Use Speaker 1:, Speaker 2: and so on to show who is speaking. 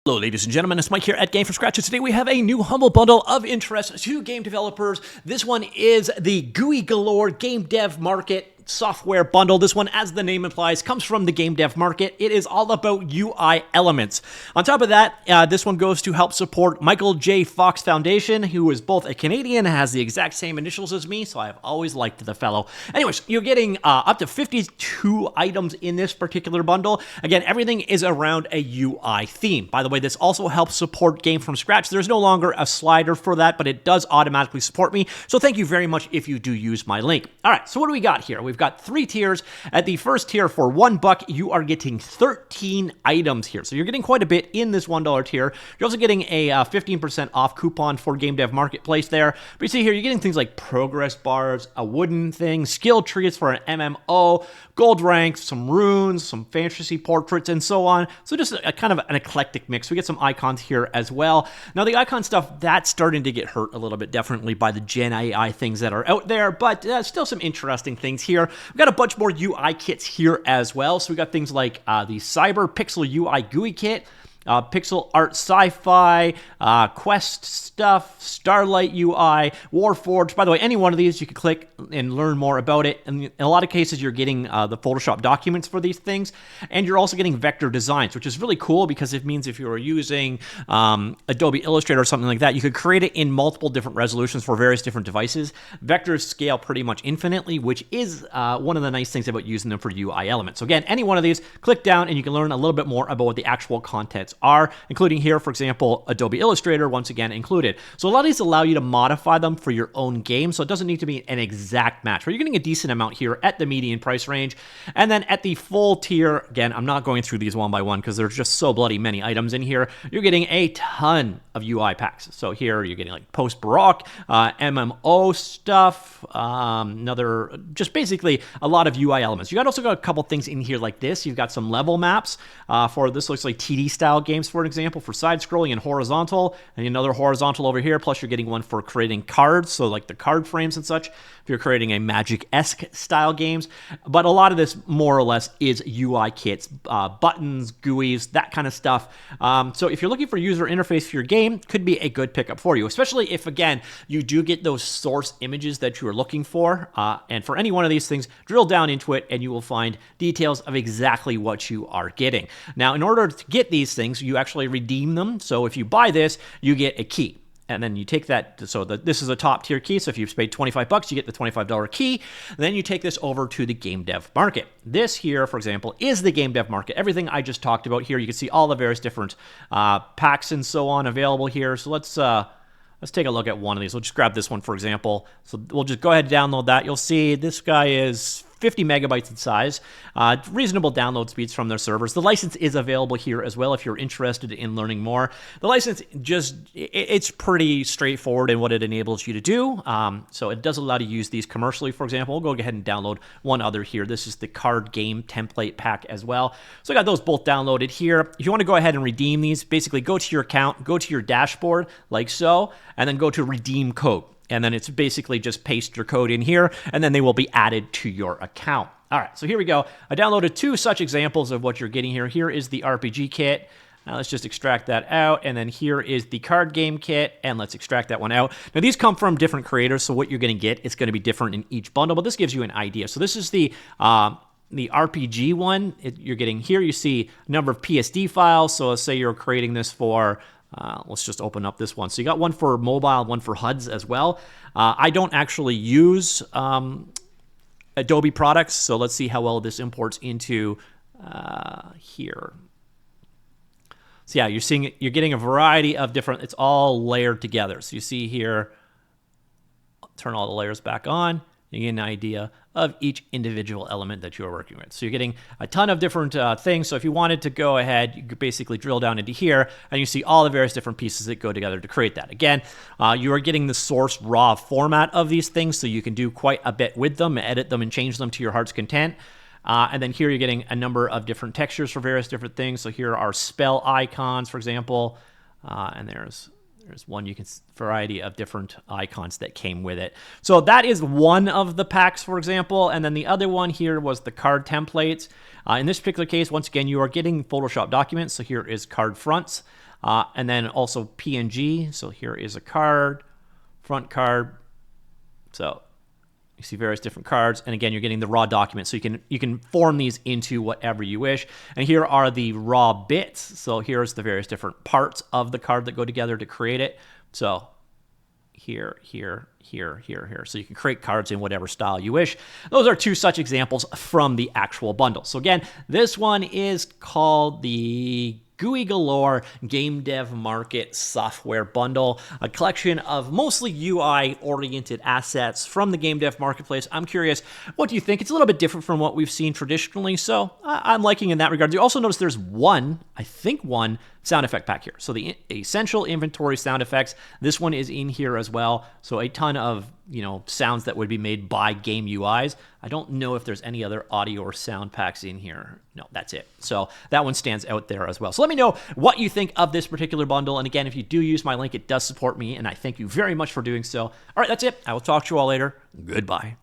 Speaker 1: Hello, ladies and gentlemen, it's Mike here at Gamefromscratch, and today we have a new humble bundle of interest to game developers. This one is the GUI Galore GameDev Market software bundle. This one, as the name implies, comes from the GameDev Market. It is all about UI elements. On top of that, this one goes to help support Michael J. Fox Foundation, who is both a Canadian, has the exact same initials as me, so I've always liked the fellow. Anyways, you're getting up to 52 items in this particular bundle. Again, everything is around a UI theme. By the way, this also helps support Gamefromscratch. There's no longer a slider for that, but it does automatically support me, so thank you very much if you do use my link. All right, so what do we got here? We've got 3 tiers. At the first tier, for $1, you are getting 13 items here. So you're getting quite a bit in this $1 tier. You're also getting a 15% off coupon for GameDev Marketplace there. But you see here, you're getting things like progress bars, a wooden thing, skill trees for an MMO, gold ranks, some runes, some fantasy portraits, and so on. So just a kind of an eclectic mix. We get some icons here as well. Now, the icon stuff, that's starting to get hurt a little bit, definitely by the Gen AI things that are out there, but still some interesting things here. We've got a bunch more UI kits here as well. So we got things like the Cyber Pixel UI GUI kit, Pixel Art Sci-Fi, Quest stuff, Starlight UI, Warforged. By the way, any one of these you can click and learn more about it. And in a lot of cases, you're getting the Photoshop documents for these things. And you're also getting vector designs, which is really cool because it means if you were using Adobe Illustrator or something like that, you could create it in multiple different resolutions for various different devices. Vectors scale pretty much infinitely, which is one of the nice things about using them for UI elements. So again, any one of these, click down and you can learn a little bit more about what the actual contents are, including here, for example, Adobe Illustrator, once again included. So a lot of these allow you to modify them for your own game, so it doesn't need to be an exact match, but you're getting a decent amount here at the median price range. And then at the full tier, again, I'm not going through these one by one because there's just so bloody many items in here. You're getting a ton of UI packs. So here you're getting like post-Baroque, MMO stuff, just basically a lot of UI elements. You also got a couple things in here like this. You've got some level maps for this looks like TD style games, for an example, for side scrolling and horizontal, and another horizontal over here. Plus you're getting one for creating cards, so like the card frames and such, if you're creating a Magic-esque style games. But a lot of this more or less is UI kits, buttons, GUIs, that kind of stuff. So if you're looking for user interface for your game, could be a good pickup for you, especially if, again, you do get those source images that you are looking for. And for any one of these things, drill down into it and you will find details of exactly what you are getting. Now, in order to get these things, you actually redeem them. So if you buy this, you get a key. And then you take that, so this is a top tier key. So if you've paid $25, you get the $25 key. Then you take this over to the GameDev Market. This here, for example, is the GameDev Market. Everything I just talked about here, you can see all the various different packs and so on available here. So let's take a look at one of these. We'll just grab this one, for example. So we'll just go ahead and download that. You'll see this guy is 50 megabytes in size, reasonable download speeds from their servers. The license is available here as well if you're interested in learning more. The license it's pretty straightforward in what it enables you to do. So it does allow you to use these commercially, for example. We'll go ahead and download one other here. This is the card game template pack as well. So I got those both downloaded here. If you want to go ahead and redeem these, basically go to your account, go to your dashboard like so, and then go to redeem code. And then it's basically just paste your code in here, and then they will be added to your account. All right, so here we go. I downloaded 2 such examples of what you're getting here. Here is the RPG kit. Now let's just extract that out. And then here is the card game kit, and let's extract that one out. Now these come from different creators, so what you're going to get is going to be different in each bundle, but this gives you an idea. So this is the RPG one. You're getting here, you see number of PSD files. So let's say you're creating this for... let's just open up this one. So you got one for mobile, one for HUDs as well. I don't actually use Adobe products, so let's see how well this imports into here. So yeah, you're getting a variety of different, it's all layered together. So you see here, I'll turn all the layers back on. You get an idea of each individual element that you're working with. So you're getting a ton of different things. So if you wanted to go ahead, you could basically drill down into here and you see all the various different pieces that go together to create that. Again, you are getting the source raw format of these things, so you can do quite a bit with them, edit them and change them to your heart's content. And then here you're getting a number of different textures for various different things. So here are spell icons, for example, and there's one variety of different icons that came with it. So that is one of the packs, for example. And then the other one here was the card templates. In this particular case, once again, you are getting Photoshop documents. So here is card fronts. And then also PNG. So here is a card, front card. So you see various different cards, and again, you're getting the raw document, so you can form these into whatever you wish. And here are the raw bits. So here's the various different parts of the card that go together to create it. So here. So you can create cards in whatever style you wish. Those are 2 such examples from the actual bundle. So again, this one is called the GUI Galore GameDev Market Software Bundle, a collection of mostly UI-oriented assets from the GameDev Marketplace. I'm curious, what do you think? It's a little bit different from what we've seen traditionally, so I'm liking in that regard. You also notice there's one sound effect pack here. So the essential inventory sound effects, this one is in here as well. So a ton of sounds that would be made by game UIs. I don't know if there's any other audio or sound packs in here. No, that's it. So that one stands out there as well. So let me know what you think of this particular bundle. And again, if you do use my link, it does support me, and I thank you very much for doing so. All right, that's it. I will talk to you all later. Goodbye.